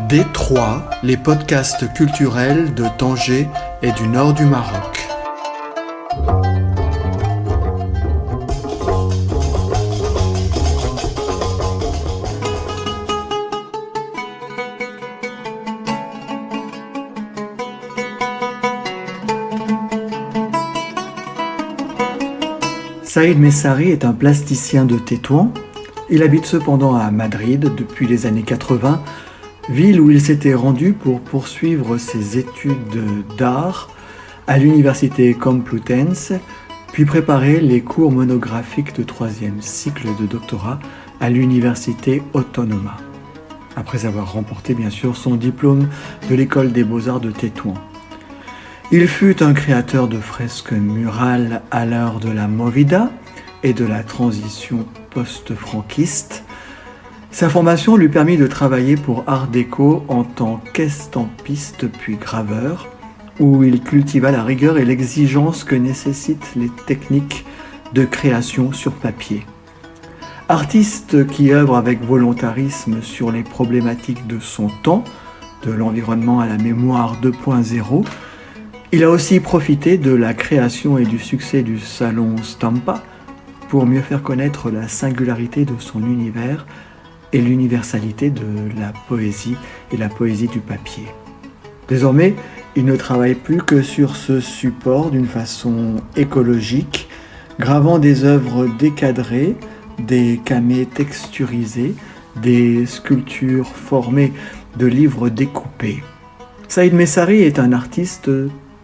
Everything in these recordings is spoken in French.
D3, les podcasts culturels de Tanger et du nord du Maroc. Saïd Messari est un plasticien de Tétouan. Il habite cependant à Madrid depuis les années 80, ville où il s'était rendu pour poursuivre ses études d'art à l'université Complutense, puis préparer les cours monographiques de troisième cycle de doctorat à l'université Autonoma, après avoir remporté bien sûr son diplôme de l'école des beaux-arts de Tétouan. Il fut un créateur de fresques murales à l'heure de la Movida et de la transition post-franquiste. Sa formation lui permit de travailler pour Art Déco en tant qu'estampiste puis graveur, où il cultiva la rigueur et l'exigence que nécessitent les techniques de création sur papier. Artiste qui œuvre avec volontarisme sur les problématiques de son temps, de l'environnement à la mémoire 2.0, il a aussi profité de la création et du succès du salon Stampa pour mieux faire connaître la singularité de son univers et l'universalité de la poésie et la poésie du papier. Désormais, il ne travaille plus que sur ce support d'une façon écologique, gravant des œuvres décadrées, des camées texturisées, des sculptures formées de livres découpés. Saïd Messari est un artiste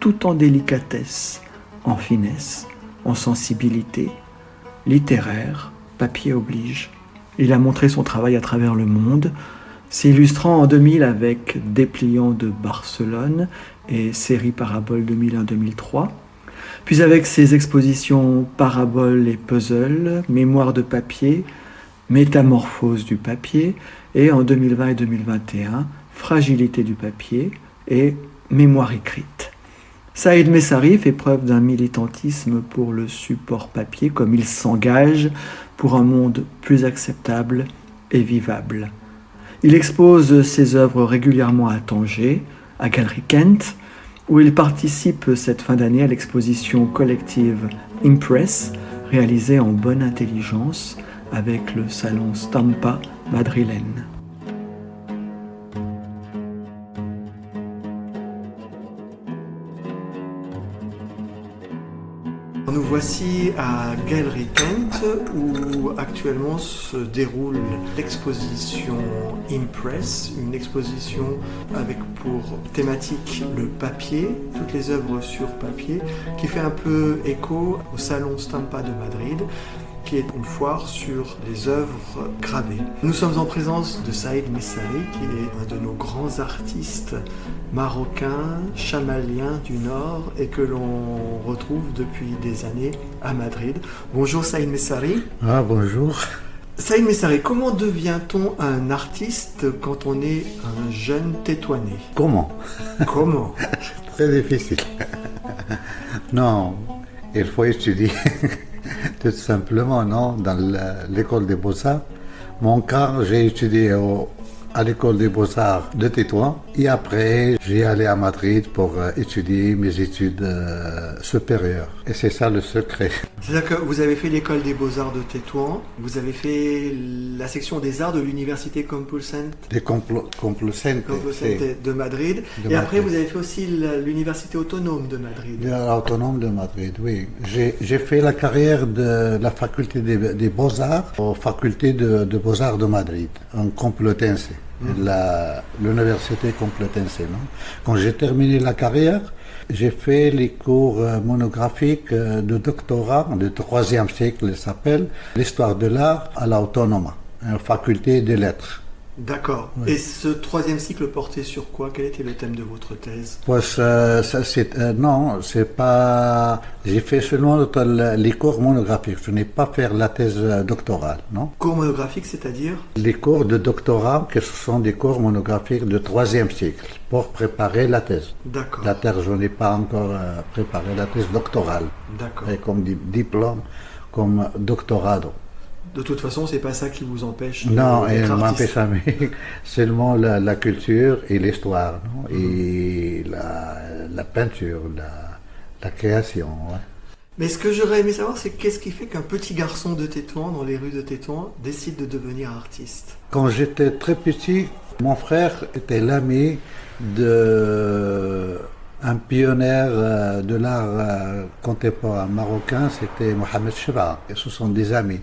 tout en délicatesse, en finesse, en sensibilité, littéraire, papier oblige. Il a montré son travail à travers le monde, s'illustrant en 2000 avec Dépliant de Barcelone et Série Parabole 2001-2003, puis avec ses expositions Paraboles et Puzzles, Mémoire de papier, Métamorphose du papier, et en 2020 et 2021, Fragilité du papier et Mémoire écrite. Saïd Messari fait preuve d'un militantisme pour le support papier, comme il s'engage pour un monde plus acceptable et vivable. Il expose ses œuvres régulièrement à Tanger, à Galerie Kent, où il participe cette fin d'année à l'exposition collective Impress, réalisée en bonne intelligence avec le salon Stampa madrilène. Nous voici à Galerie Kent où actuellement se déroule l'exposition Impress, une exposition avec pour thématique le papier, toutes les œuvres sur papier, qui fait un peu écho au salon Stampa de Madrid, qui est une foire sur les œuvres gravées. Nous sommes en présence de Saïd Messari, qui est un de nos grands artistes marocains, chamaliens du Nord, et que l'on retrouve depuis des années à Madrid. Bonjour Saïd Messari. Ah, bonjour. Saïd Messari, comment devient-on un artiste quand on est un jeune tétouanais? Comment? C'est très difficile. Non, il faut étudier. Tout simplement, non, dans l'école des beaux-arts. Mon cas, j'ai étudié à l'école des beaux-arts de Tétouan. Et après, j'ai allé à Madrid pour étudier mes études supérieures. Et c'est ça le secret. C'est-à-dire que vous avez fait l'école des beaux-arts de Tétouan, vous avez fait la section des arts de l'université Complutense de Madrid, et après vous avez fait aussi l'université autonome de Madrid. L'autonome de Madrid, oui. J'ai fait la carrière de la faculté des beaux-arts aux facultés de beaux-arts de Madrid, en Complutense. L'université Complutense. Non? Quand j'ai terminé la carrière, j'ai fait les cours monographiques de doctorat, de troisième cycle, ça s'appelle l'histoire de l'art à l'Autonoma, faculté des lettres. D'accord. Oui. Et ce troisième cycle portait sur quoi? Quel était le thème de votre thèse? Non, c'est pas. J'ai fait seulement les cours monographiques. Je n'ai pas fait la thèse doctorale, non? Cours monographiques, c'est-à-dire? Les cours de doctorat, que ce sont des cours monographiques de troisième cycle pour préparer la thèse. D'accord. La thèse, je n'ai pas encore préparé la thèse doctorale. D'accord. Et comme diplôme, comme doctorado. De toute façon, c'est pas ça qui vous empêche Non, d'être elle ne artiste. m'empêche jamais. Seulement la culture et l'histoire, non? Et la peinture, la création. Ouais. Mais ce que j'aurais aimé savoir, c'est qu'est-ce qui fait qu'un petit garçon de Tétouan, dans les rues de Tétouan, décide de devenir artiste? Quand j'étais très petit, mon frère était l'ami de un pionnier de l'art contemporain marocain, c'était Mohamed Cheba. Et ce sont des amis.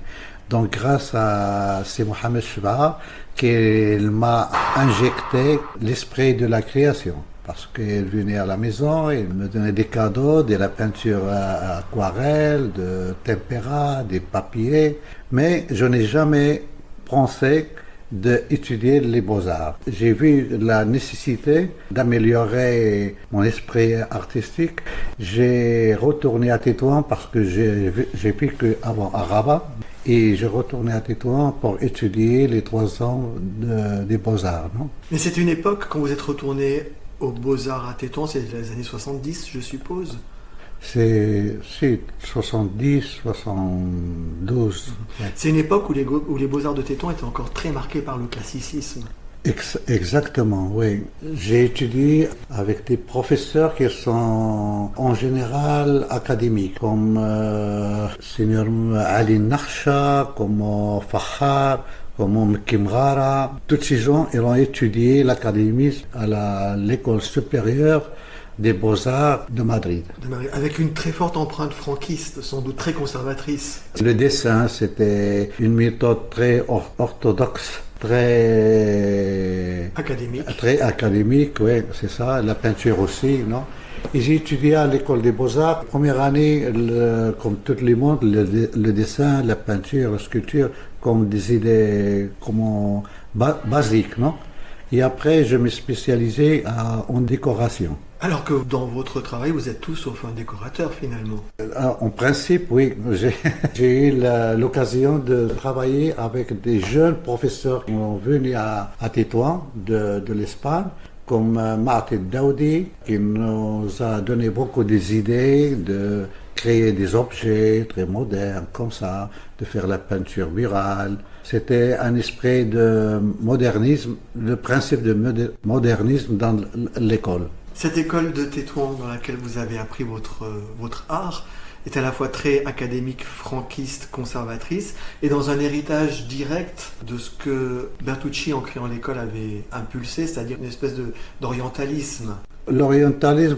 Donc grâce à c'est Mohamed Cheba qu'il m'a injecté l'esprit de la création. Parce qu'il venait à la maison, il me donnait des cadeaux, de la peinture à aquarelle, de tempera, des papiers. Mais je n'ai jamais pensé d'étudier les beaux-arts. J'ai vu la nécessité d'améliorer mon esprit artistique. J'ai retourné à Tétouan parce que j'ai vécu avant à Rabat et j'ai retourné à Tétouan pour étudier les 3 ans des beaux-arts. Non? Mais c'est une époque, quand vous êtes retourné aux Beaux-Arts à Tétouan, c'est les années 70, je suppose. C'est 70, 72. Ouais. C'est une époque où les Beaux-Arts de Tétouan étaient encore très marqués par le classicisme. Exactement, oui. J'ai étudié avec des professeurs qui sont en général académiques, comme Seigneur Ali Nakhcha, comme Fahar, comme Mkimrara. Tous ces gens, ils ont étudié l'académie à l'école supérieure des Beaux-Arts de Madrid. Avec une très forte empreinte franquiste, sans doute très conservatrice. Le dessin, c'était une méthode très orthodoxe, très académique, oui, c'est ça. La peinture aussi, non? Et j'ai étudié à l'école des Beaux-Arts. Première année, comme tout le monde, le dessin, la peinture, la sculpture, comme des idées basiques, non? Et après, je me spécialisais en décoration. Alors que dans votre travail, vous êtes tout sauf un décorateur finalement. En principe, oui. J'ai eu l'occasion de travailler avec des jeunes professeurs qui sont venus à Tétouan de l'Espagne, comme Martin Daoudi, qui nous a donné beaucoup d'idées de créer des objets très modernes comme ça, de faire la peinture murale. C'était un esprit de modernisme, le principe de modernisme dans l'école. Cette école de Tétouan dans laquelle vous avez appris votre art est à la fois très académique, franquiste, conservatrice, et dans un héritage direct de ce que Bertucci, en créant l'école, avait impulsé, c'est-à-dire une espèce d'orientalisme. L'orientalisme,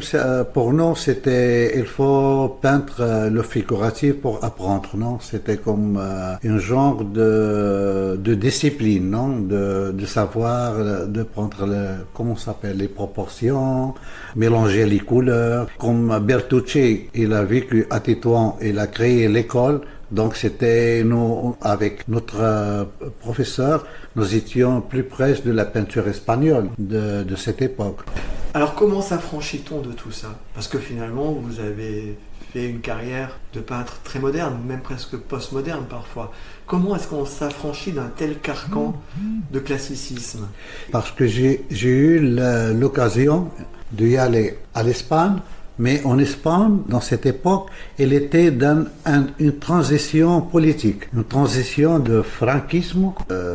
pour nous, c'était, il faut peindre le figuratif pour apprendre, non? C'était comme un genre de discipline, non? De savoir, de prendre comment ça s'appelle, les proportions, mélanger les couleurs. Comme Bertucci, il a vécu à Tétouan, il a créé l'école. Donc c'était nous, avec notre professeur, nous étions plus proches de la peinture espagnole de cette époque. Alors comment s'affranchit-on de tout ça? Parce que finalement, vous avez fait une carrière de peintre très moderne, même presque postmoderne parfois. Comment est-ce qu'on s'affranchit d'un tel carcan de classicisme? Parce que j'ai eu l'occasion d'y aller à l'Espagne. Mais en Espagne, dans cette époque, elle était dans une transition politique, une transition de franquisme.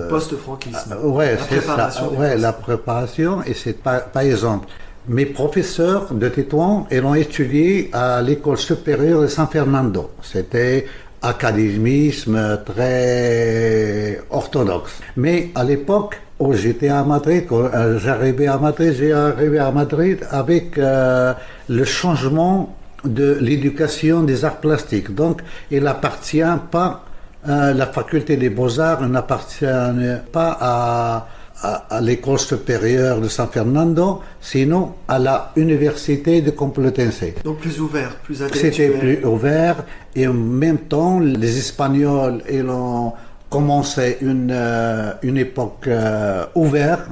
Post-franquisme. Ouais, c'est ça. Ouais, la préparation. Et c'est par exemple, mes professeurs de Tétouan, ils ont étudié à l'école supérieure de San Fernando. C'était académisme très orthodoxe. Mais à l'époque, j'étais à Madrid, quand j'ai arrivé à Madrid avec le changement de l'éducation des arts plastiques. Donc, il n'appartient pas à la faculté des beaux-arts, n'appartient pas à l'école supérieure de San Fernando, sinon à la université de Complutense. Donc plus ouvert, plus intellectuel. C'était plus ouvert et en même temps, les Espagnols, ils ont commencé une époque ouverte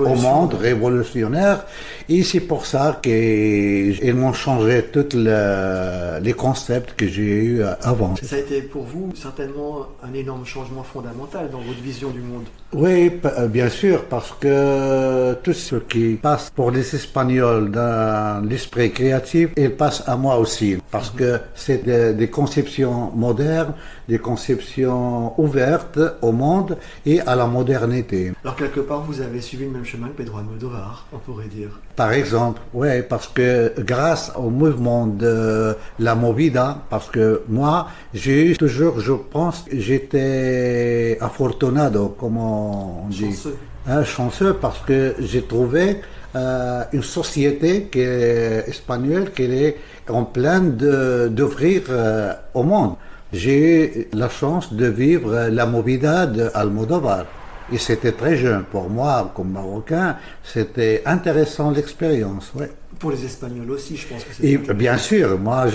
au monde, révolutionnaire. Et c'est pour ça qu'ils m'ont changé tous les concepts que j'ai eus avant. Ça a été pour vous certainement un énorme changement fondamental dans votre vision du monde. Oui, bien sûr, parce que tout ce qui passe pour les Espagnols dans l'esprit créatif, il passe à moi aussi, parce que c'est des conceptions modernes, des conceptions ouvertes au monde et à la modernité. Alors quelque part, vous avez suivi le même chemin que Pedro Almodóvar, on pourrait dire. Par exemple, oui, parce que grâce au mouvement de la Movida, parce que moi, j'ai eu toujours, je pense, j'étais afortunado, comme on dit. Chanceux. Chanceux parce que j'ai trouvé une société qui est espagnole qui est en plein d'ouvrir au monde. J'ai eu la chance de vivre la Movida de Almodóvar. Et c'était très jeune. Pour moi, comme Marocain, c'était intéressant l'expérience. Ouais. Pour les Espagnols aussi, je pense que Et c'est... bien sûr, moi,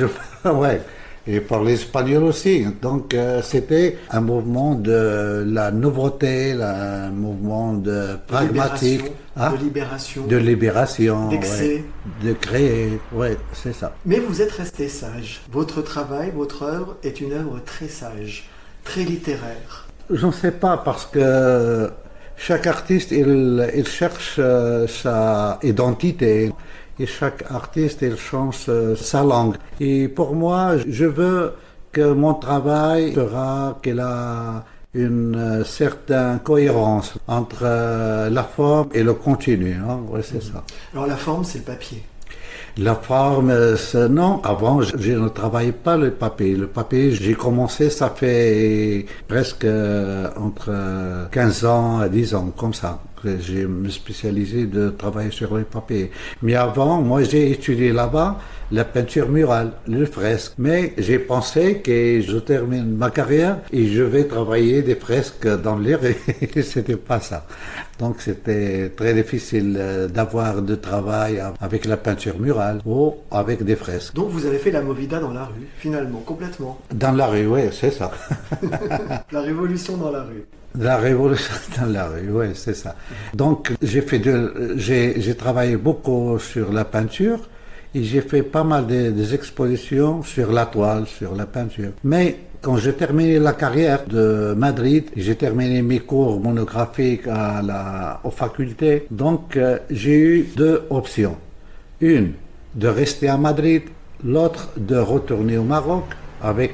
ouais. Et pour les Espagnols aussi. Donc, c'était un mouvement de la nouveauté, un mouvement de pragmatique, de de libération, d'excès. ouais, de créer. Ouais, c'est ça. Mais vous êtes resté sage. Votre travail, votre œuvre est une œuvre très sage, très littéraire. Je ne sais pas parce que chaque artiste, il cherche sa identité. Et chaque artiste, il change sa langue. Et pour moi, je veux que mon travail fera qu'il a une certaine cohérence entre la forme et le contenu. Hein? Ouais, c'est ça. Alors la forme, c'est le papier. La forme, non, avant, je ne travaillais pas le papier. Le papier, j'ai commencé, ça fait presque entre 15 ans à 10 ans, comme ça. J'ai me spécialisé de travailler sur le papier. Mais avant, moi, j'ai étudié là-bas la peinture murale, le fresque. Mais j'ai pensé que je termine ma carrière et je vais travailler des fresques dans les rues. C'était pas ça. Donc, c'était très difficile d'avoir de travail avec la peinture murale ou avec des fresques. Donc vous avez fait la movida dans la rue, finalement, complètement. Dans la rue, oui, c'est ça. La révolution dans la rue. La révolution dans la rue, oui, c'est ça. Donc, j'ai travaillé beaucoup sur la peinture et j'ai fait pas mal des expositions sur la toile, sur la peinture. Mais quand j'ai terminé la carrière de Madrid, j'ai terminé mes cours monographiques aux facultés. Donc, j'ai eu deux options. Une, de rester à Madrid, l'autre, de retourner au Maroc.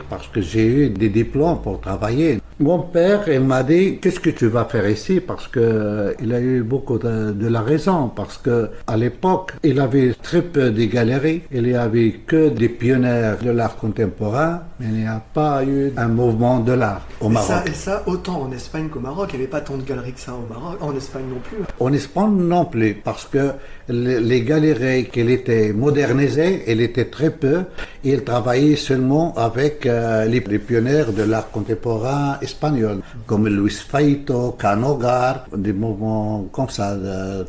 Parce que j'ai eu des diplômes pour travailler. Mon père, il m'a dit, qu'est-ce que tu vas faire ici? Parce que il a eu beaucoup de la raison. Parce que à l'époque, il avait très peu de galeries. Il n'y avait que des pionniers de l'art contemporain. Mais il n'y a pas eu un mouvement de l'art au Maroc. Et ça, autant en Espagne qu'au Maroc. Il n'y avait pas tant de galeries que ça au Maroc. En Espagne non plus. En Espagne non plus. Parce que les galeries qui étaient modernisées, elles étaient très peu. Et ils travaillaient seulement avec les pionniers de l'art contemporain espagnol, comme Luis Feito, Canogar, des mouvements comme ça,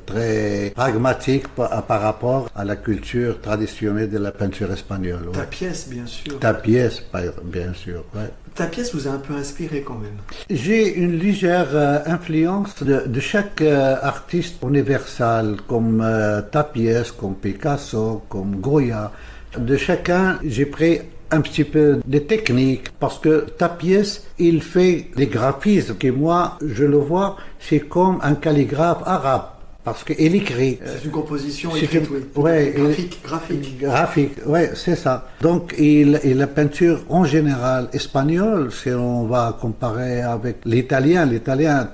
très pragmatiques par rapport à la culture traditionnelle de la peinture espagnole. Ouais. Tapies, bien sûr. Tapies, bien sûr. Ouais. Tapies vous a un peu inspiré quand même. J'ai une légère influence de chaque artiste universel, comme Tapies, comme Picasso, comme Goya. De chacun, j'ai pris un petit peu de technique parce que Tapies, il fait des graphismes que moi, je le vois, c'est comme un calligraphe arabe. Parce qu'il écrit. C'est une composition écrite, oui. Ouais, graphique, ouais, c'est ça. Donc, et la peinture en général espagnole, si on va comparer avec l'italien,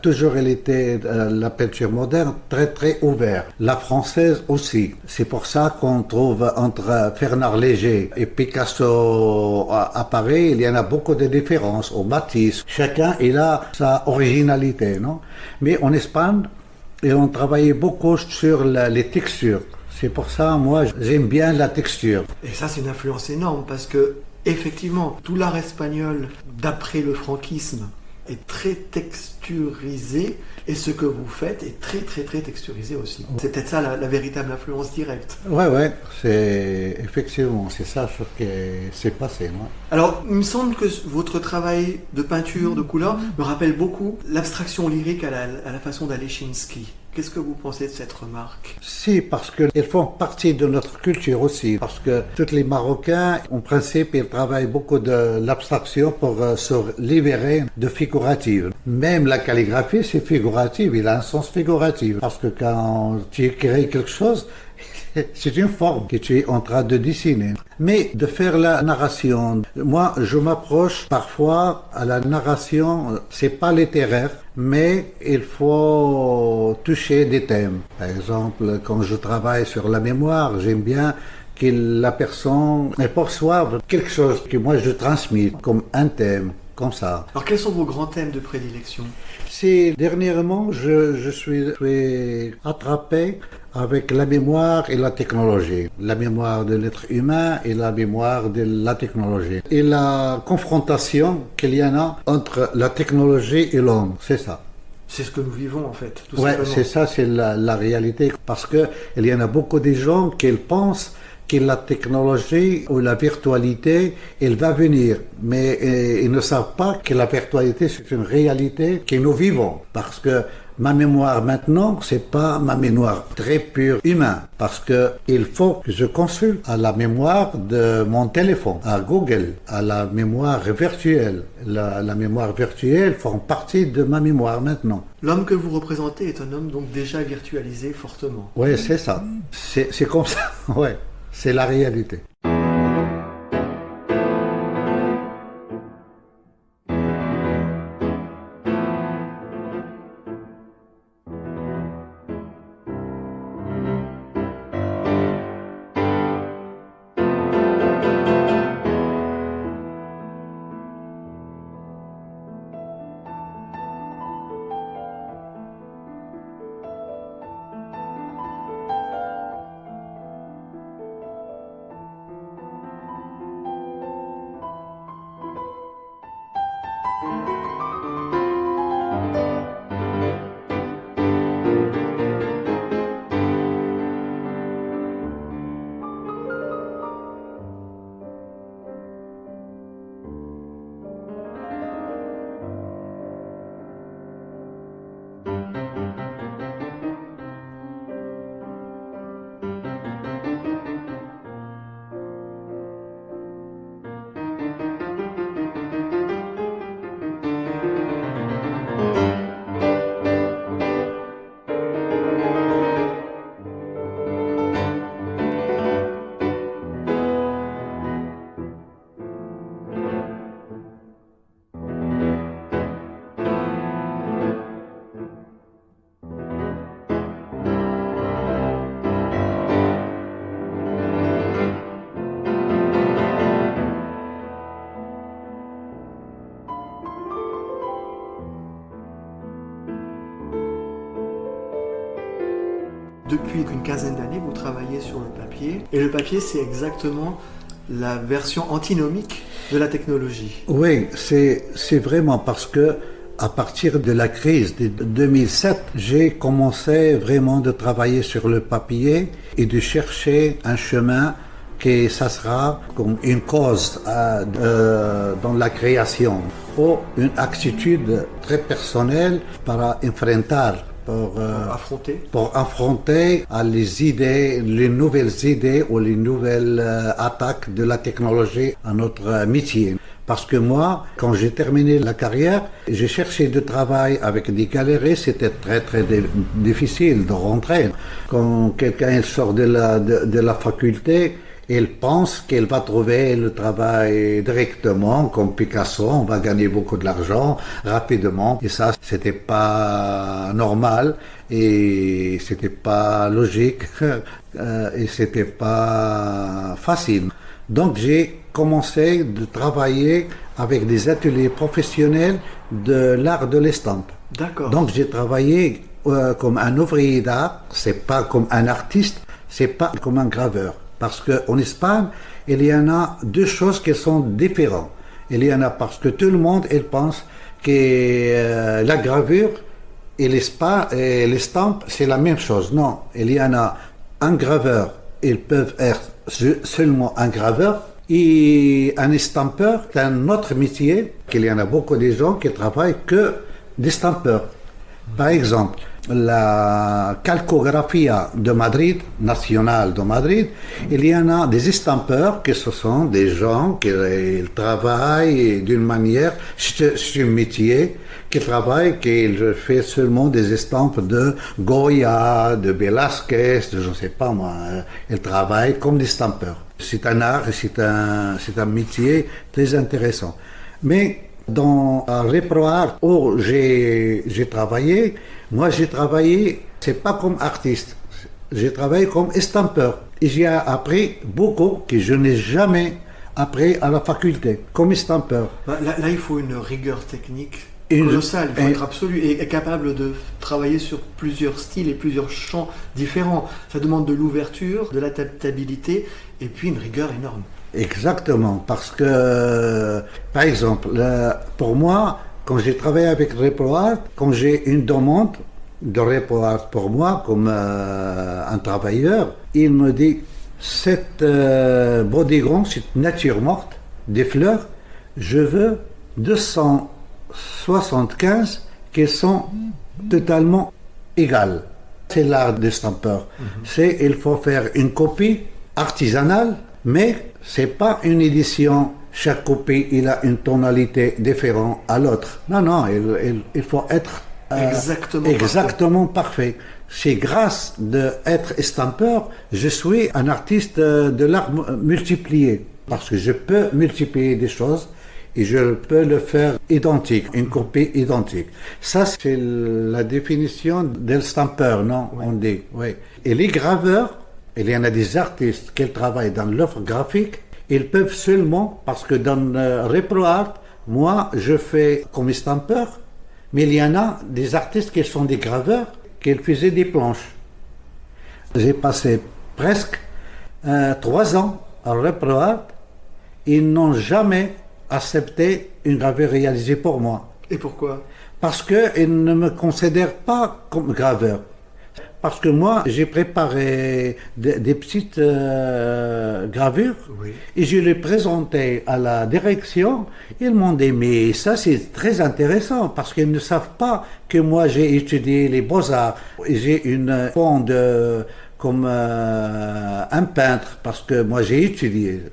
toujours elle était la peinture moderne très très ouverte. La française aussi. C'est pour ça qu'on trouve entre Fernand Léger et Picasso à Paris, il y en a beaucoup de différences au Matisse. Chacun il a sa originalité, non? Mais en Espagne, et on travaillait beaucoup sur les textures. C'est pour ça, moi, j'aime bien la texture. Et ça, c'est une influence énorme parce que, effectivement, tout l'art espagnol, d'après le franquisme, est très texturisé et ce que vous faites est très très très texturisé aussi. C'est peut-être ça la véritable influence directe. Ouais, c'est effectivement, c'est ça ce qui s'est passé. Non? Alors, il me semble que votre travail de peinture, de couleur, me rappelle beaucoup l'abstraction lyrique à la façon d'Alechinsky, Qu'est-ce que vous pensez de cette remarque? Si, parce qu'ils font partie de notre culture aussi. Parce que tous les Marocains, en principe, ils travaillent beaucoup de l'abstraction pour se libérer de figurative. Même la calligraphie, c'est figuratif, il a un sens figuratif. Parce que quand tu écris quelque chose, c'est une forme que tu es en train de dessiner. Mais de faire la narration, moi je m'approche parfois à la narration, c'est pas littéraire, mais il faut toucher des thèmes. Par exemple, quand je travaille sur la mémoire, j'aime bien que la personne perçoive quelque chose que moi je transmets comme un thème, comme ça. Alors quels sont vos grands thèmes de prédilection? Si dernièrement je suis attrapé avec la mémoire et la technologie, la mémoire de l'être humain et la mémoire de la technologie, et la confrontation qu'il y en a entre la technologie et l'homme, c'est ça. C'est ce que nous vivons en fait, tout Ouais, simplement. c'est ça, c'est la réalité, parce que il y en a beaucoup de gens qui pensent que la technologie ou la virtualité, elle va venir. Mais ils ne savent pas que la virtualité, c'est une réalité que nous vivons. Parce que ma mémoire maintenant, c'est pas ma mémoire très pure humaine. Parce que il faut que je consulte à la mémoire de mon téléphone, à Google, à la mémoire virtuelle. La mémoire virtuelle forme partie de ma mémoire maintenant. L'homme que vous représentez est un homme donc déjà virtualisé fortement. Oui, c'est ça. C'est comme ça. Ouais. C'est la réalité. Depuis une quinzaine d'années, vous travaillez sur le papier. Et le papier, c'est exactement la version antinomique de la technologie. Oui, c'est vraiment parce que à partir de la crise de 2007, j'ai commencé vraiment de travailler sur le papier et de chercher un chemin que ça sera comme une cause dans la création ou une attitude très personnelle pour affronter pour affronter les idées, les nouvelles idées ou les nouvelles attaques de la technologie à notre métier. Parce que moi, quand j'ai terminé la carrière, j'ai cherché du travail avec des galeries, c'était très difficile de rentrer. Quand quelqu'un sort de la faculté, il pense qu'il va trouver le travail directement, comme Picasso, on va gagner beaucoup de l'argent rapidement. Et ça, c'était pas normal et c'était pas logique et c'était pas facile. Donc j'ai commencé de travailler avec des ateliers professionnels de l'art de l'estampe. D'accord. Donc j'ai travaillé comme un ouvrier d'art, c'est pas comme un artiste, c'est pas comme un graveur. Parce qu'en Espagne, il y en a deux choses qui sont différentes. Il y en a parce que tout le monde il pense que la gravure et l'estampe, c'est la même chose. Non, il y en a un graveur, ils peuvent être seulement un graveur, et un estampeur, c'est un autre métier, qu'il y en a beaucoup de gens qui travaillent que d'estampeurs. Par exemple, la calcographia de Madrid, nationale de Madrid, il y en a des estampeurs que ce sont des gens qui travaillent d'une manière, c'est un métier, qui travaille, qui fait seulement des estampes de Goya, de Velázquez, de je ne sais pas moi. Ils travaillent comme des estampeurs. C'est un art, c'est un métier très intéressant. Mais dans ReproArt où j'ai travaillé, moi j'ai travaillé, c'est pas comme artiste, j'ai travaillé comme estampeur. Et j'ai appris beaucoup que je n'ai jamais appris à la faculté, comme estampeur. Là, il faut une rigueur technique colossale, il faut être absolu et capable de travailler sur plusieurs styles et plusieurs champs différents. Ça demande de l'ouverture, de l'adaptabilité et puis une rigueur énorme. Exactement, parce que, par exemple, pour moi, quand j'ai travaillé avec ReproArt, quand j'ai une demande de ReproArt pour moi, comme un travailleur, il me dit, cette bodygon, cette nature morte, des fleurs, je veux 275 qui sont totalement égales. C'est l'art des stampeurs. Il faut faire une copie artisanale, mais c'est pas une édition. Chaque copie, il a une tonalité différente à l'autre. Non, il faut être exactement parfait. C'est grâce d'être estampeur, je suis un artiste de l'art multiplié. Parce que je peux multiplier des choses et je peux le faire identique, une copie identique. Ça, c'est la définition d'un stampeur, non? Oui. On dit, oui. Et les graveurs, il y en a des artistes qui travaillent dans l'offre graphique, ils peuvent seulement, parce que dans ReproArt, moi, je fais comme estampeur, mais il y en a des artistes qui sont des graveurs, qui faisaient des planches. J'ai passé presque 3 ans à ReproArt, ils n'ont jamais accepté une gravure réalisée pour moi. Et pourquoi? Parce qu'ils ne me considèrent pas comme graveur. Parce que moi, j'ai préparé des petites gravures et je les présentais à la direction. Ils m'ont dit, mais ça c'est très intéressant parce qu'ils ne savent pas que moi j'ai étudié les beaux-arts. J'ai une fond comme un peintre parce que moi j'ai étudié.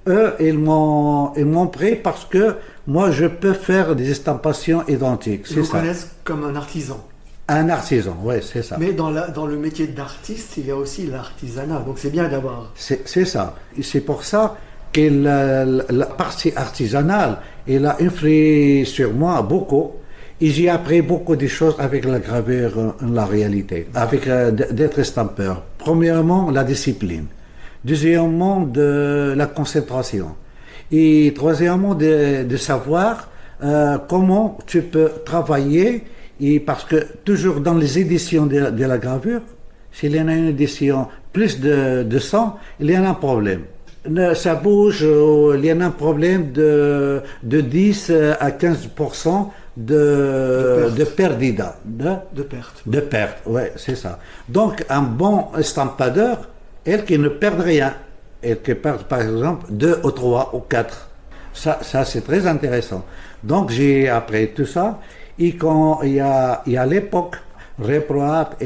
Eux, ils m'ont pris parce que moi je peux faire des estampations identiques. Ils vous connaissent comme un artisan. Un artisan, oui, c'est ça. Mais dans le métier d'artiste, il y a aussi l'artisanat, donc c'est bien d'avoir... C'est ça. C'est pour ça que la partie artisanale, elle a influé sur moi beaucoup. Et j'ai appris beaucoup de choses avec la gravure en la réalité, avec d'être estampeur. Premièrement, la discipline. Deuxièmement, de la concentration. Et troisièmement, de savoir comment tu peux travailler. Et parce que toujours dans les éditions de la gravure, s'il y en a une édition plus de 100, il y en a un problème. Ça bouge, il y en a un problème de 10 à 15% de perdida. De perte. De perte, oui, c'est ça. Donc un bon estampadeur, elle qui ne perd rien, elle qui perd par exemple 2 ou 3 ou 4. Ça c'est très intéressant. Donc j'ai appris tout ça. Et quand il y a l'époque, ReproArt,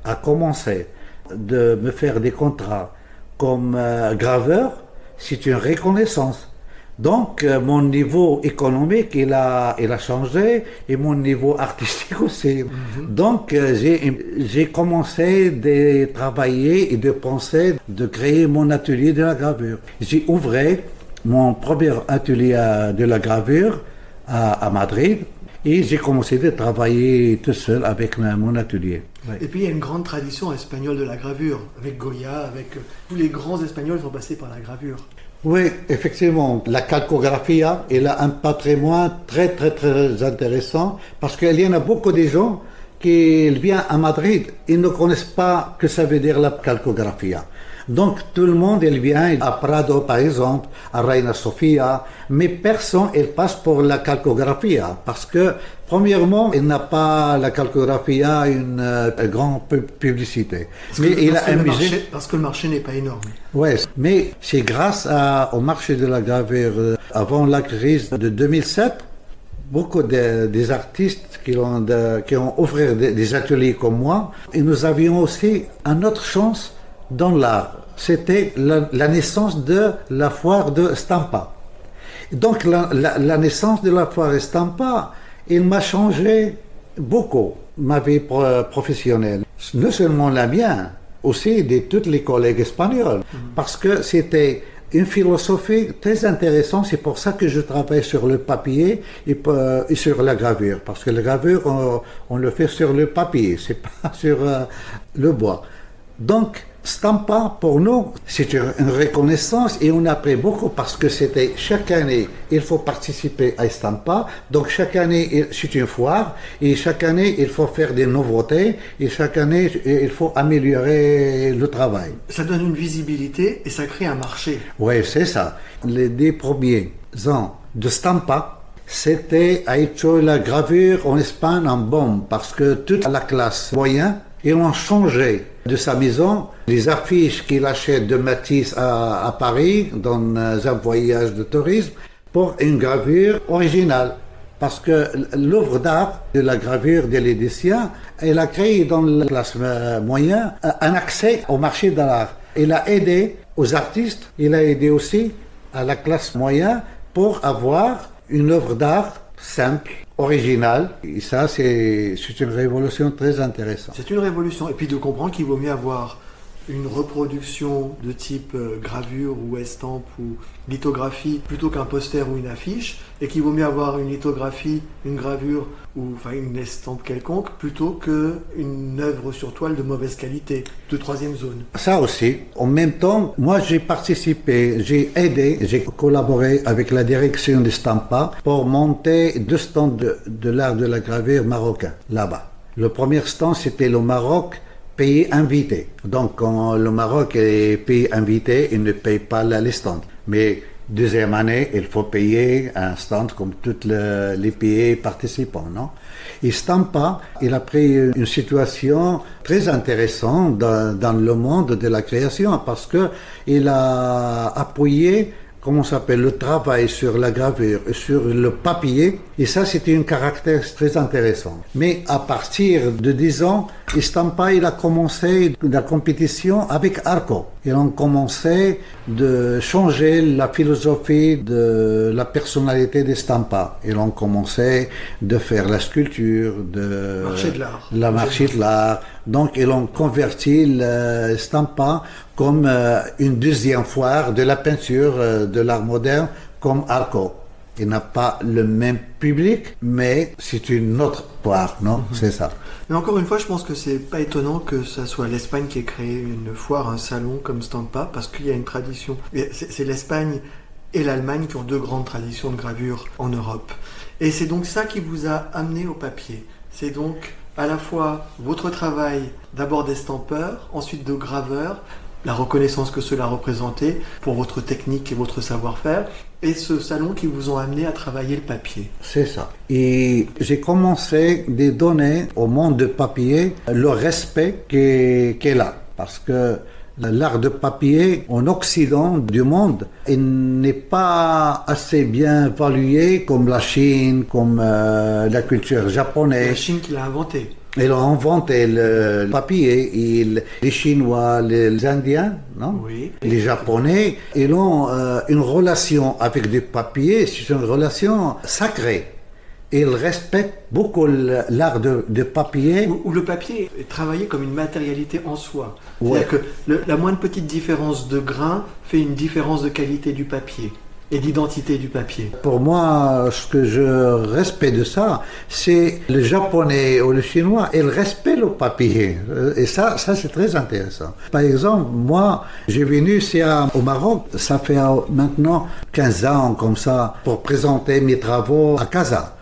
a commencé de me faire des contrats comme graveur, c'est une reconnaissance. Donc mon niveau économique, il a changé et mon niveau artistique aussi. Donc j'ai commencé de travailler et de penser de créer mon atelier de la gravure. J'ai ouvert mon premier atelier de la gravure à Madrid. Et j'ai commencé à travailler tout seul avec mon atelier. Ouais. Et puis il y a une grande tradition espagnole de la gravure, avec Goya, avec tous les grands Espagnols sont passés par la gravure. Oui, effectivement, la calcographie, elle a un patrimoine très très très intéressant parce qu'il y en a beaucoup de gens qui viennent à Madrid, ils ne connaissent pas ce que ça veut dire la calcographie. Donc tout le monde il vient à Prado par exemple, à Reina Sofia, mais personne il passe pour la calcographie parce que premièrement il n'a pas la calcographie une grande publicité. Parce que le marché n'est pas énorme. Oui, mais c'est grâce au marché de la gravure avant la crise de 2007. beaucoup des artistes qui ont offert des ateliers comme moi. Et nous avions aussi une autre chance dans l'art. C'était la naissance de la foire de Stampa. Donc la naissance de la foire de Stampa, il m'a changé beaucoup ma vie professionnelle. Non seulement la mienne, aussi de tous les collègues espagnols. Parce que c'était une philosophie très intéressante. C'est pour ça que je travaille sur le papier et sur la gravure. Parce que la gravure, on le fait sur le papier, c'est pas sur le bois. Donc, Stampa, pour nous, c'est une reconnaissance et on a appris beaucoup parce que c'était chaque année, il faut participer à Stampa. Donc, chaque année, c'est une foire et chaque année, il faut faire des nouveautés et chaque année, il faut améliorer le travail. Ça donne une visibilité et ça crée un marché. Oui, c'est ça. Les 10 premiers ans de Stampa, c'était a hecho la gravure en Espagne en bombe parce que toute la classe moyenne, ils ont changé de sa maison les affiches qu'il achète de Matisse à Paris dans un voyage de tourisme pour une gravure originale. Parce que l'œuvre d'art de la gravure de l'édicien, elle a créé dans la classe moyenne un accès au marché de l'art. Il a aidé aux artistes, il a aidé aussi à la classe moyenne pour avoir une œuvre d'art simple, original. Et ça, c'est une révolution très intéressante. C'est une révolution. Et puis de comprendre qu'il vaut mieux avoir une reproduction de type gravure ou estampe ou lithographie plutôt qu'un poster ou une affiche, et qu'il vaut mieux avoir une lithographie, une gravure ou enfin une estampe quelconque plutôt qu'une œuvre sur toile de mauvaise qualité, de troisième zone. Ça aussi. En même temps, moi j'ai participé, j'ai aidé, j'ai collaboré avec la direction de Stampa pour monter 2 stands de l'art de la gravure marocain, là-bas. Le premier stand, c'était le Maroc, pays invité. Donc, quand le Maroc est pays invité, il ne paye pas les stands. Mais deuxième année, il faut payer un stand comme tous les pays participants, non? Et Stampa, il a pris une situation très intéressante dans le monde de la création parce que il a appuyé, comment ça s'appelle, le travail sur la gravure et sur le papier. Et ça, c'était un caractère très intéressant. Mais à partir de 10 ans, Stampa, il a commencé la compétition avec Arco. Ils ont commencé de changer la philosophie de la personnalité de Stampa. Ils ont commencé de faire la sculpture, Marché de l'art. la marché de l'art. Donc, ils ont converti le Stampa comme une deuxième foire de la peinture de l'art moderne comme Arco. Il n'a pas le même public, mais c'est une autre foire, non? C'est ça. Mais encore une fois, je pense que c'est pas étonnant que ça soit l'Espagne qui ait créé une foire, un salon comme Stampa, parce qu'il y a une tradition. C'est l'Espagne et l'Allemagne qui ont 2 grandes traditions de gravure en Europe. Et c'est donc ça qui vous a amené au papier. C'est donc à la fois votre travail d'abord d'estampeur, ensuite de graveur, la reconnaissance que cela représentait pour votre technique et votre savoir-faire, et ce salon qui vous ont amené à travailler le papier. C'est ça. Et j'ai commencé à donner au monde de papier le respect qu'elle a. Parce que l'art de papier en Occident du monde, il n'est pas assez bien évalué comme la Chine, comme la culture japonaise. La Chine qui l'a inventé. Ils ont inventé le papier, les Chinois, les Indiens, non? Oui. Les Japonais, ils ont une relation avec du papier, c'est une relation sacrée. Ils respectent beaucoup l'art de papier. Où le papier est travaillé comme une matérialité en soi. Ouais. C'est-à-dire que la moindre petite différence de grain fait une différence de qualité du papier et d'identité du papier. Pour moi, ce que je respecte de ça, c'est le japonais ou le chinois, ils respectent le papier. Et ça c'est très intéressant. Par exemple, moi, j'ai venu ici au Maroc, ça fait maintenant 15 ans comme ça, pour présenter mes travaux à Casa.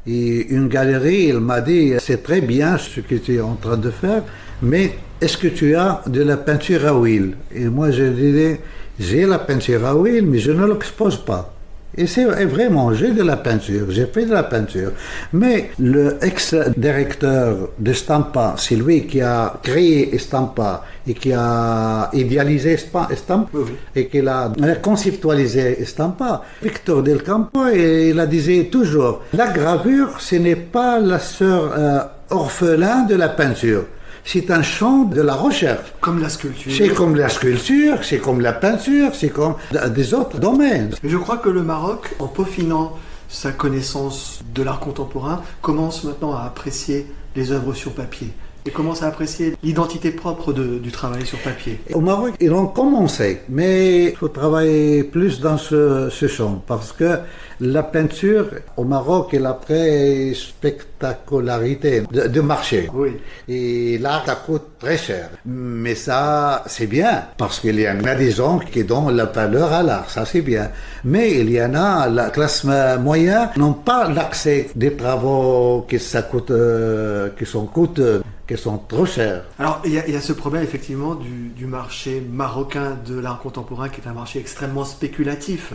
Et une galerie, il m'a dit, c'est très bien ce que tu es en train de faire, mais est-ce que tu as de la peinture à huile? Et moi, je disais, j'ai la peinture à huile, mais je ne l'expose pas. Et c'est vraiment, j'ai de la peinture, j'ai fait de la peinture. Mais le ex-directeur de Stampa, c'est lui qui a créé Stampa et qui a idéalisé Stampa et qui a conceptualisé Stampa. Victor Del Campo, il a disait toujours, la gravure, ce n'est pas la sœur orphelin de la peinture. C'est un champ de la recherche. Comme la sculpture. C'est comme la sculpture, c'est comme la peinture, c'est comme des autres domaines. Mais je crois que le Maroc, en peaufinant sa connaissance de l'art contemporain, commence maintenant à apprécier les œuvres sur papier. Et commence à apprécier l'identité propre du travail sur papier. Au Maroc, ils ont commencé, mais il faut travailler plus dans ce champ parce que la peinture au Maroc, elle a très spectacularité de marché. Oui. Et l'art, ça coûte très cher. Mais ça, c'est bien parce qu'il y en a des gens qui donnent la valeur à l'art, ça c'est bien. Mais il y en a, la classe moyenne n'ont pas l'accès des travaux qui sont coûteux, qui sont trop chers. Alors, il y a ce problème effectivement du marché marocain de l'art contemporain qui est un marché extrêmement spéculatif.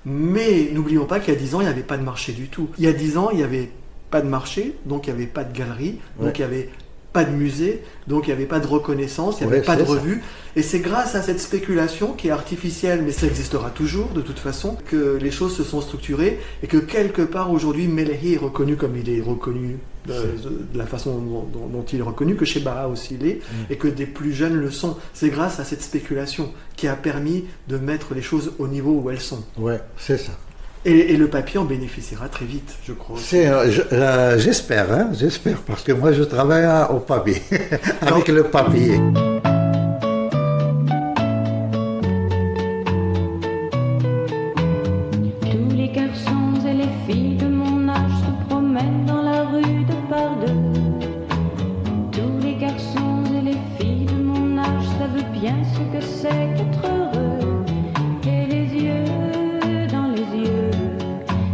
Mais n'oublions pas qu'il y a 10 ans, il n'y avait pas de marché du tout. Il y a 10 ans, il n'y avait pas de marché, donc il n'y avait pas de galerie, donc il n'y avait pas de musée, donc il n'y avait pas de reconnaissance, il n'y avait pas de revue. Et c'est grâce à cette spéculation qui est artificielle, mais ça existera toujours de toute façon, que les choses se sont structurées et que quelque part aujourd'hui, Melehi est reconnu comme il est reconnu de la façon dont il est reconnu, que chez Baha aussi il est, et que des plus jeunes le sont. C'est grâce à cette spéculation qui a permis de mettre les choses au niveau où elles sont. Ouais, c'est ça. Et le papier en bénéficiera très vite, je crois. J'espère, j'espère, parce que moi je travaille au papier, avec le papier. Tous les garçons et les filles de mon âge se promènent dans la rue de par deux. Tous les garçons et les filles de mon âge savent bien ce que c'est qu'être heureux. Et les yeux dans les yeux.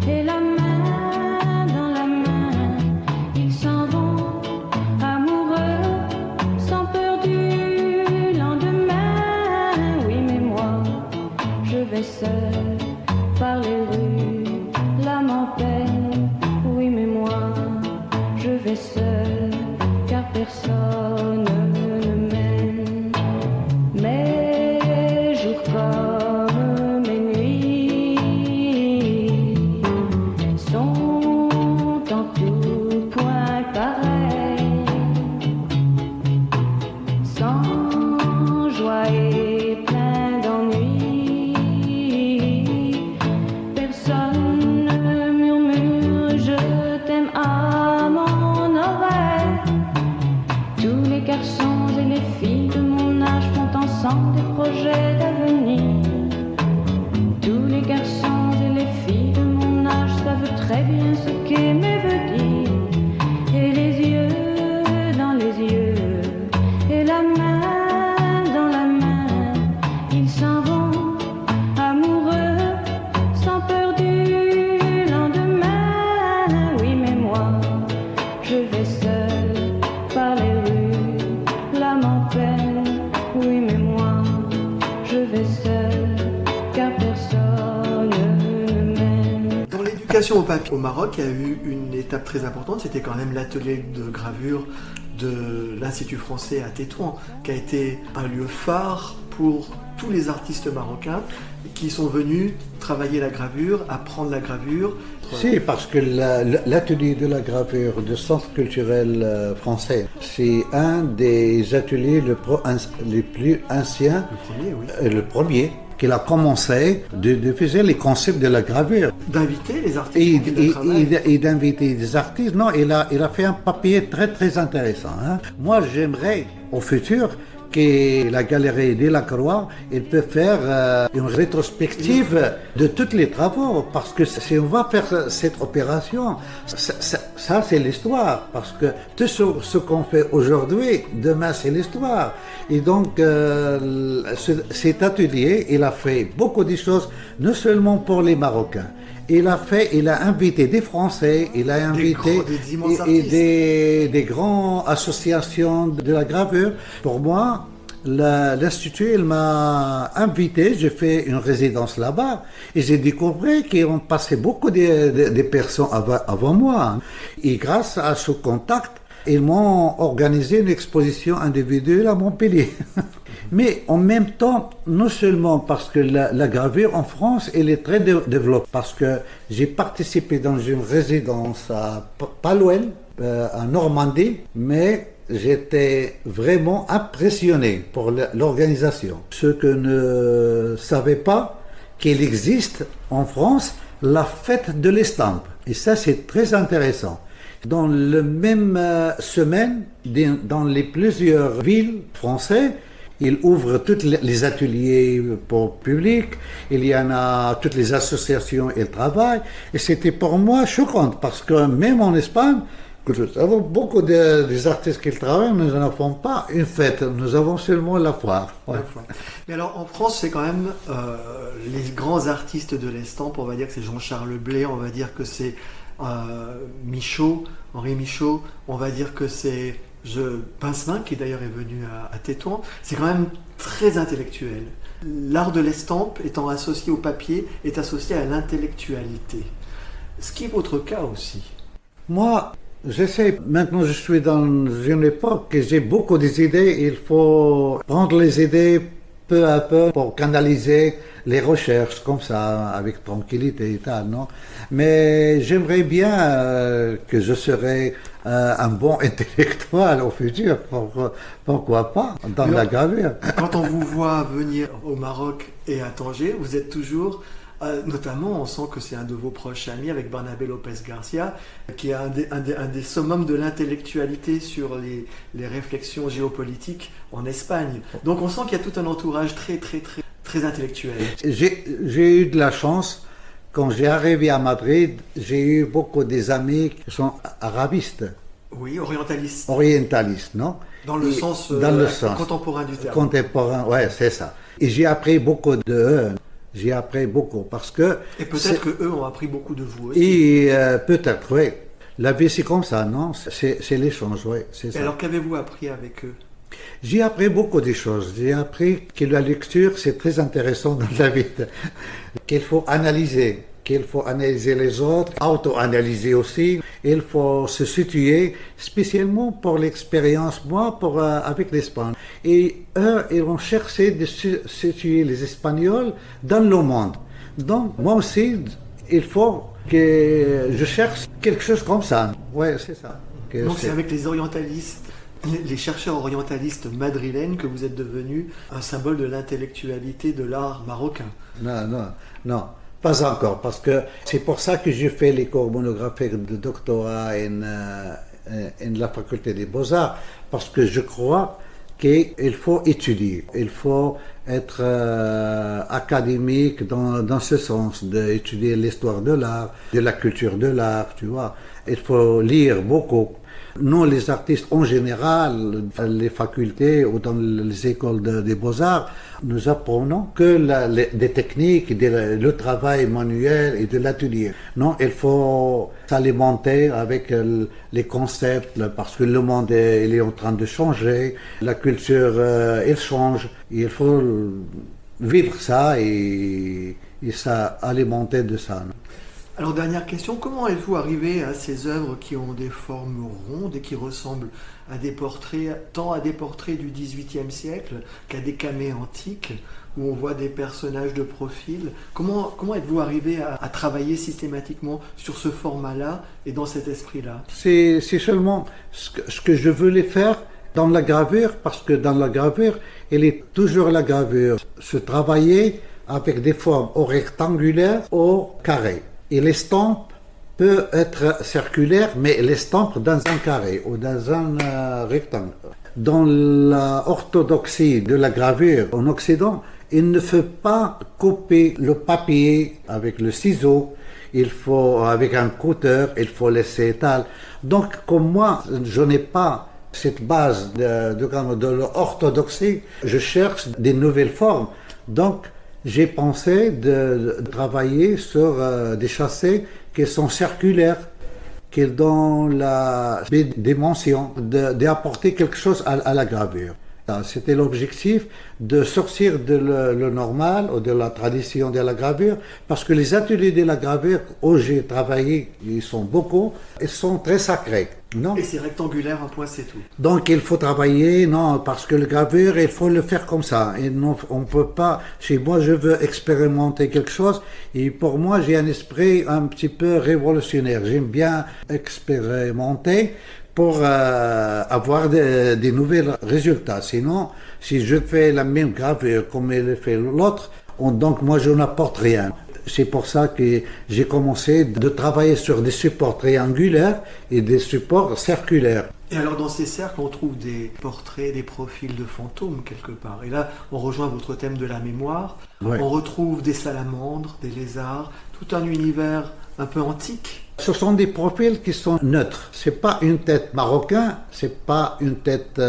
Et la main dans la main, ils s'en vont amoureux, sans peur du lendemain. Oui, mais moi, je vais seul par les rues, l'âme en peine. Oui, mais moi, je vais seul, car personne ne mène. Mes jours comme mes nuits sont en tout point pareils, sans joie et plein d'ennui. Personne ne murmure je t'aime à mon oreille. Tous les garçons et les filles de mon âge font ensemble des projets d'avenir. Tous les garçons et les filles de mon âge savent très bien ce qu'aimer veut dire. Et les yeux dans les yeux, et la main dans la main, ils s'en vont amoureux, sans peur du lendemain. Oui, mais moi, je vais seul par les rues, l'âme en peine. Oui, mais moi, je vais seul, car personne ne m'aime. Dans l'éducation au papier au Maroc, il y a eu une étape très importante, c'était quand même l'atelier de gravure de l'Institut français à Tétouan, qui a été un lieu phare pour tous les artistes marocains qui sont venus travailler la gravure, apprendre la gravure. Si, parce que l'atelier de la gravure du Centre culturel français, c'est un des ateliers les plus anciens. Le premier, oui. Le premier qu'il a commencé de faire les concepts de la gravure. D'inviter les artistes Et d'inviter des artistes. Non, il a fait un papier très très intéressant. Moi, j'aimerais au futur que la galerie Delacroix, elle peut faire une rétrospective de tous les travaux, parce que si on va faire cette opération, ça c'est l'histoire, parce que tout ce qu'on fait aujourd'hui, demain c'est l'histoire. Et donc cet atelier, il a fait beaucoup de choses, non seulement pour les Marocains. Il a invité des Français, il a invité des grandes associations de la gravure. Pour moi, L'Institut, il m'a invité, j'ai fait une résidence là-bas et j'ai découvert qu'on passait beaucoup de personnes avant moi. Et grâce à ce contact, ils m'ont organisé une exposition individuelle à Montpellier. Mais en même temps, non seulement parce que la gravure en France, elle est très développée, parce que j'ai participé dans une résidence à Palouel, en Normandie, mais j'étais vraiment impressionné pour l'organisation. Ceux qui ne savaient pas qu'il existe en France la fête de l'estampe. Et ça, c'est très intéressant. Dans la même semaine, dans les plusieurs villes françaises, ils ouvrent tous les ateliers pour public, il y en a toutes les associations, ils travaillent. Et c'était pour moi choquant, parce que même en Espagne, nous avons beaucoup des artistes qui travaillent, nous n'avons pas une fête, nous avons seulement la foire. Ouais. Mais alors en France, c'est quand même les grands artistes de l'estampe, on va dire que c'est Jean-Charles Blé, on va dire que c'est Michaud, Henri Michaud, on va dire que c'est Pincemin, qui d'ailleurs est venu à Tétouan. C'est quand même très intellectuel. L'art de l'estampe étant associé au papier est associé à l'intellectualité. Ce qui est votre cas aussi. Moi, j'essaie, maintenant je suis dans une époque et j'ai beaucoup d'idées, il faut prendre les idées peu à peu pour canaliser les recherches comme ça, avec tranquillité et tal, non? Mais j'aimerais bien que je serais un bon intellectuel au futur, pourquoi pas, dans la gravure. Quand on vous voit venir au Maroc et à Tanger, vous êtes toujours... notamment, on sent que c'est un de vos proches amis avec Barnabé Lopez Garcia, qui est un des summums de l'intellectualité sur les réflexions géopolitiques en Espagne. Donc on sent qu'il y a tout un entourage très intellectuel. J'ai eu de la chance. Quand j'ai arrivé à Madrid, j'ai eu beaucoup des amis qui sont arabistes. Oui, orientalistes. Orientalistes, non? Dans le sens contemporain du terme. Contemporain, ouais, c'est ça. Et j'ai appris beaucoup d'eux. J'ai appris beaucoup parce que... Et peut-être qu'eux ont appris beaucoup de vous aussi. Et peut-être, oui. La vie, c'est comme ça, non? C'est l'échange, oui. Et alors, qu'avez-vous appris avec eux? J'ai appris beaucoup de choses. J'ai appris que la lecture, c'est très intéressant dans la vie. Qu'il faut analyser les autres, auto-analyser aussi. Il faut se situer, spécialement pour l'expérience, moi, avec l'Espagne. Et eux, ils vont chercher de situer les Espagnols dans le monde. Donc, moi aussi, il faut que je cherche quelque chose comme ça. Oui, c'est ça. Donc, c'est avec les orientalistes, les chercheurs orientalistes madrilènes que vous êtes devenus un symbole de l'intellectualité de l'art marocain. Non. Pas encore, parce que c'est pour ça que j'ai fait les cours monographiques de doctorat en la faculté des beaux-arts, parce que je crois qu'il faut étudier, il faut être académique dans ce sens, d'étudier l'histoire de l'art, de la culture de l'art, tu vois. Il faut lire beaucoup. Nous, les artistes en général, les facultés ou dans les écoles des beaux-arts, nous apprenons que des techniques, le travail manuel et de l'atelier. Non, il faut s'alimenter avec les concepts parce que le monde il est en train de changer, la culture elle change, il faut vivre ça et s'alimenter de ça. Non? Alors, dernière question, comment êtes-vous arrivé à ces œuvres qui ont des formes rondes et qui ressemblent à des portraits, tant à des portraits du XVIIIe siècle qu'à des camées antiques, où on voit des personnages de profil? Comment êtes-vous arrivé à travailler systématiquement sur ce format-là et dans cet esprit-là? C'est seulement ce que je voulais faire dans la gravure, parce que dans la gravure, il est toujours la gravure. Se travailler avec des formes ou rectangulaires ou carrées. Et l'estampe peut être circulaire, mais l'estampe dans un carré ou dans un rectangle. Dans l'orthodoxie de la gravure en Occident, il ne faut pas couper le papier avec le ciseau, avec un cutter, il faut laisser étaler. Donc, comme moi, je n'ai pas cette base de l'orthodoxie, je cherche des nouvelles formes. Donc, j'ai pensé de travailler sur des châssis qui sont circulaires, qui donnent la dimension d'apporter quelque chose à la gravure. C'était l'objectif de sortir de le normal ou de la tradition de la gravure, parce que les ateliers de la gravure où j'ai travaillé, ils sont beaucoup, ils sont très sacrés. Non. Et c'est rectangulaire, un point, c'est tout. Donc il faut travailler, non, parce que le gravure, il faut le faire comme ça. Et non, on peut pas, chez moi, je veux expérimenter quelque chose, et pour moi, j'ai un esprit un petit peu révolutionnaire. J'aime bien expérimenter pour avoir des nouveaux résultats. Sinon, si je fais la même gravure comme il fait l'autre, donc moi, je n'apporte rien. C'est pour ça que j'ai commencé de travailler sur des supports triangulaires et des supports circulaires. Et alors dans ces cercles, on trouve des portraits, des profils de fantômes quelque part. Et là, on rejoint votre thème de la mémoire. Ouais. On retrouve des salamandres, des lézards, tout un univers un peu antique. Ce sont des profils qui sont neutres. C'est pas une tête marocaine, c'est pas une tête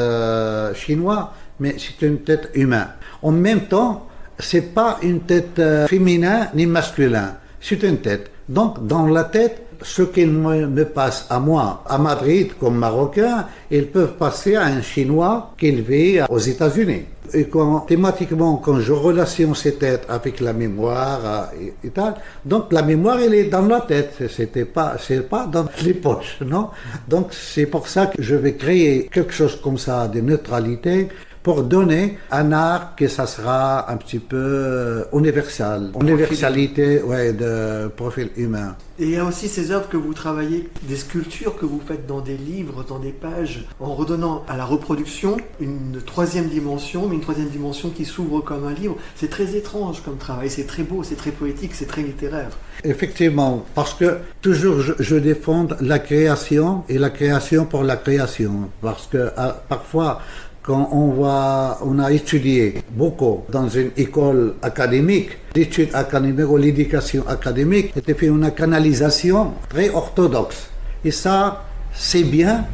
chinoise, mais c'est une tête humaine. En même temps, c'est pas une tête féminin ni masculin, c'est une tête. Donc, dans la tête, ce qu'il me passe à moi, à Madrid comme Marocain, ils peuvent passer à un Chinois qui vit aux États-Unis. Et thématiquement, quand je relationne ces têtes avec la mémoire et tal, donc la mémoire, elle est dans la tête, c'est pas dans les poches, non? Donc, c'est pour ça que je vais créer quelque chose comme ça de neutralité, pour donner un art que ça sera un petit peu universel. Universalité, ouais, de profil humain. Et il y a aussi ces œuvres que vous travaillez, des sculptures que vous faites dans des livres, dans des pages, en redonnant à la reproduction une troisième dimension, mais une troisième dimension qui s'ouvre comme un livre. C'est très étrange comme travail, c'est très beau, c'est très poétique, c'est très littéraire. Effectivement, parce que toujours je défends la création et la création pour la création. Parce que parfois, quand on a étudié beaucoup dans une école académique, l'étude académique ou l'éducation académique, était fait une canalisation très orthodoxe. Et ça, c'est bien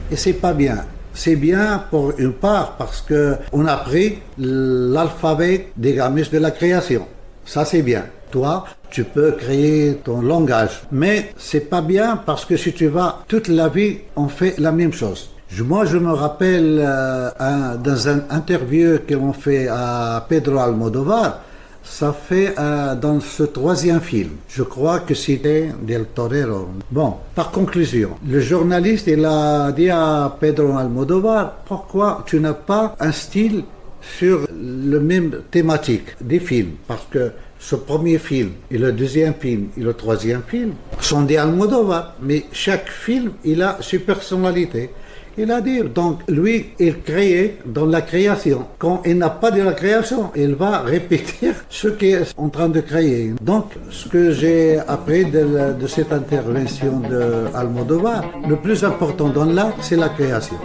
et c'est pas bien. C'est bien pour une part parce que on a appris l'alphabet des gammes de la création. Ça, c'est bien. Toi, tu peux créer ton langage. Mais c'est pas bien parce que si tu vas toute la vie, on fait la même chose. Moi, je me rappelle dans un interview qu'on fait à Pedro Almodóvar, ça fait dans ce troisième film. Je crois que c'était Del Torero. Bon, par conclusion, le journaliste, il a dit à Pedro Almodóvar, pourquoi tu n'as pas un style sur le même thématique des films? Parce que ce premier film et le deuxième film et le troisième film sont des Almodóvar, mais chaque film, il a ses personnalités. Il a dit, donc lui, il crée dans la création. Quand il n'a pas de la création, il va répéter ce qu'il est en train de créer. Donc, ce que j'ai appris de cette intervention d'Almodóvar, le plus important dans l'art, c'est la création.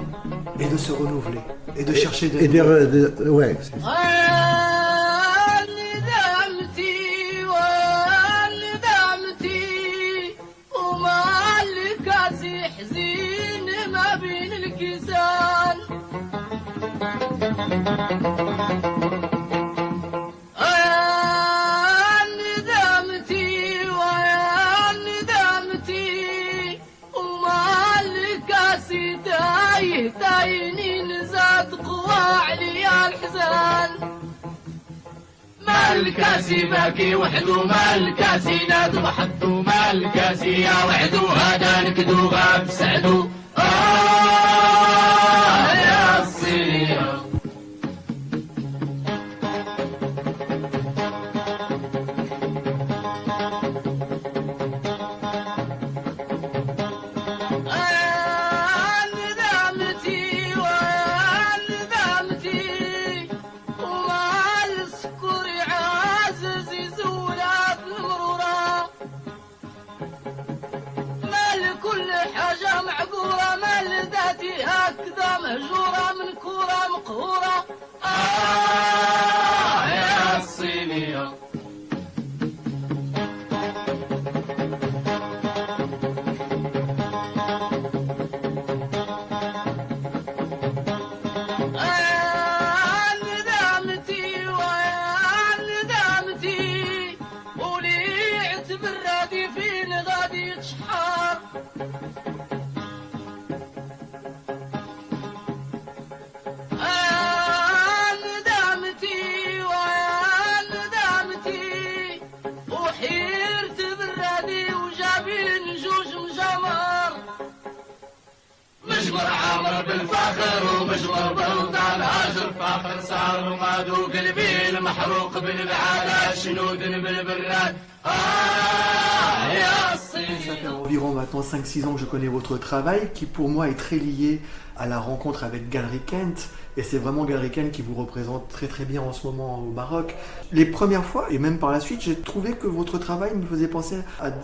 Et de se renouveler, et de chercher des... Ouais, الكاسي باكي وحدو ما الكاسي نادو حدو ما الكاسي يا وحدو هذا نكدو غاب سعدو يا الصيام حاجة معقولة بالفخر ومجور بلطان هاجر فاخر صار ومادو قلبي المحروق بالبعادات شنود بالبراد يا الصين. Ça fait environ maintenant 5-6 ans que je connais votre travail, qui pour moi est très lié à la rencontre avec Galerie Kent. Et c'est vraiment Galerie Kent qui vous représente très très bien en ce moment au Maroc. Les premières fois, et même par la suite, j'ai trouvé que votre travail me faisait penser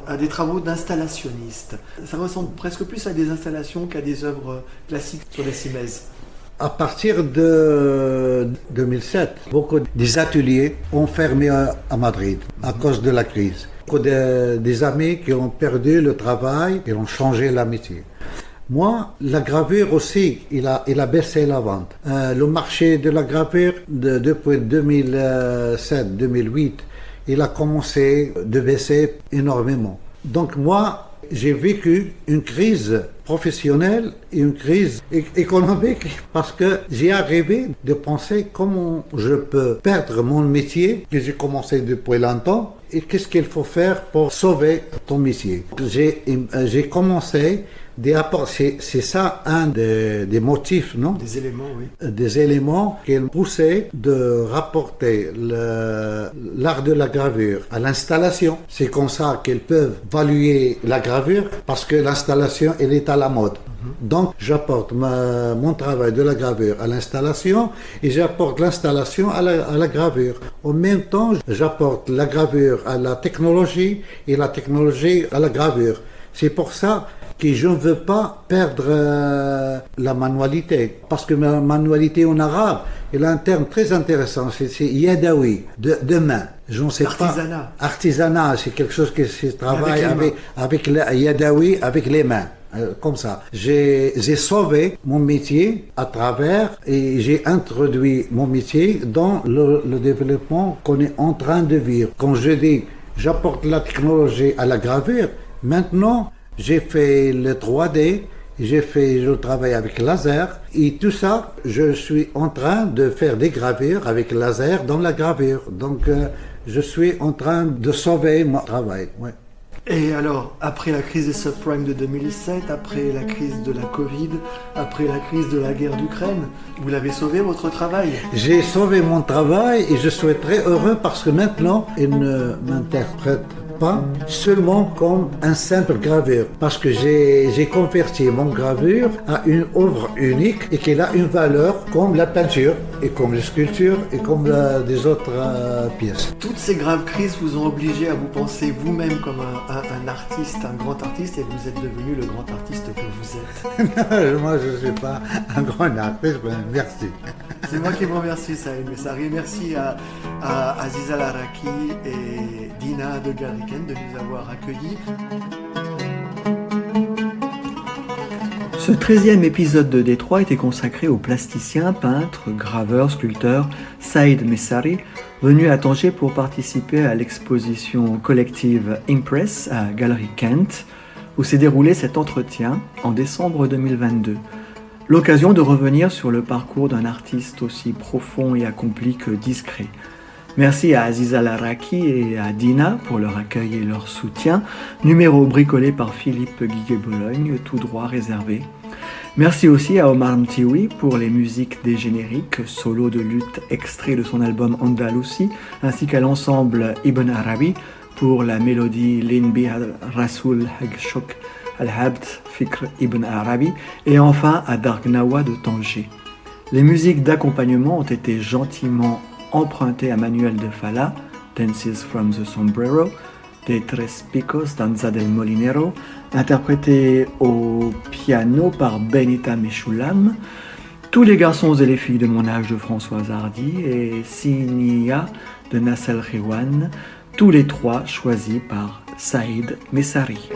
à des travaux d'installationniste. Ça ressemble presque plus à des installations qu'à des œuvres classiques sur des cimaises. À partir de 2007, beaucoup des ateliers ont fermé à Madrid à cause de la crise. Beaucoup des amis qui ont perdu le travail et ont changé la métier. Moi, la gravure aussi, il a baissé la vente. Le marché de la gravure, depuis 2007-2008, il a commencé de baisser énormément. Donc moi, j'ai vécu une crise professionnelle et une crise économique parce que j'ai arrivé de penser comment je peux perdre mon métier que j'ai commencé depuis longtemps et qu'est-ce qu'il faut faire pour sauver ton métier. J'ai commencé d'apporter, c'est ça un des motifs, non? Des éléments, oui. Des éléments qui me poussaient de rapporter l'art de la gravure à l'installation. C'est comme ça qu'ils peuvent valuer la gravure parce que l'installation, elle est à la mode. Donc, j'apporte mon travail de la gravure à l'installation et j'apporte l'installation à la gravure. En même temps, j'apporte la gravure à la technologie et la technologie à la gravure. C'est pour ça que je ne veux pas perdre la manualité. Parce que ma manualité en arabe, elle a un terme très intéressant, c'est yadawi, de main. Je ne sais Artisanat. pas. Artisanat, c'est quelque chose qui se travaille avec le yadawi, avec les mains. Comme ça. J'ai sauvé mon métier à travers et j'ai introduit mon métier dans le développement qu'on est en train de vivre. Quand je dis j'apporte la technologie à la gravure, maintenant j'ai fait le 3D, je travaille avec laser et tout ça, je suis en train de faire des gravures avec laser dans la gravure. Donc je suis en train de sauver mon travail. Ouais. Et alors, après la crise des subprimes de 2017, après la crise de la Covid, après la crise de la guerre d'Ukraine, vous l'avez sauvé votre travail? J'ai sauvé mon travail et je suis très heureux parce que maintenant, il ne m'interprète pas seulement comme un simple gravure, parce que j'ai converti mon gravure à une œuvre unique et qu'elle a une valeur comme la peinture et comme la sculpture et comme des autres pièces. Toutes ces graves crises vous ont obligé à vous penser vous-même comme un artiste, un grand artiste, et vous êtes devenu le grand artiste que vous êtes. Moi, je ne suis pas un grand artiste, mais merci. C'est moi qui vous remercie, Saïd Messari. Merci à Aziza Laraki et Dina de Galerie Kent de nous avoir accueillis. Ce 13e épisode de Détroit était consacré au plasticien, peintre, graveur, sculpteur Saïd Messari, venu à Tanger pour participer à l'exposition collective Impress à Galerie Kent, où s'est déroulé cet entretien en décembre 2022. L'occasion de revenir sur le parcours d'un artiste aussi profond et accompli que discret. Merci à Aziza Laraki et à Dina pour leur accueil et leur soutien. Numéro bricolé par Philippe Guiguet-Bologne, tout droit réservé. Merci aussi à Omar Mtiwi pour les musiques des génériques, solo de lutte extrait de son album Andalousie, ainsi qu'à l'ensemble Ibn Arabi pour la mélodie Linbi Rasoul Hagshok Al-Habd Fikr Ibn Arabi, et enfin à Dargnawa de Tanger. Les musiques d'accompagnement ont été gentiment empruntées à Manuel de Falla, Dances from the Sombrero, de Tres Picos, Danza del Molinero, interprétées au piano par Benita Meshulam, Tous les garçons et les filles de mon âge de Françoise Hardy et Sinia de Nassel Riwan, tous les trois choisis par Saïd Messari.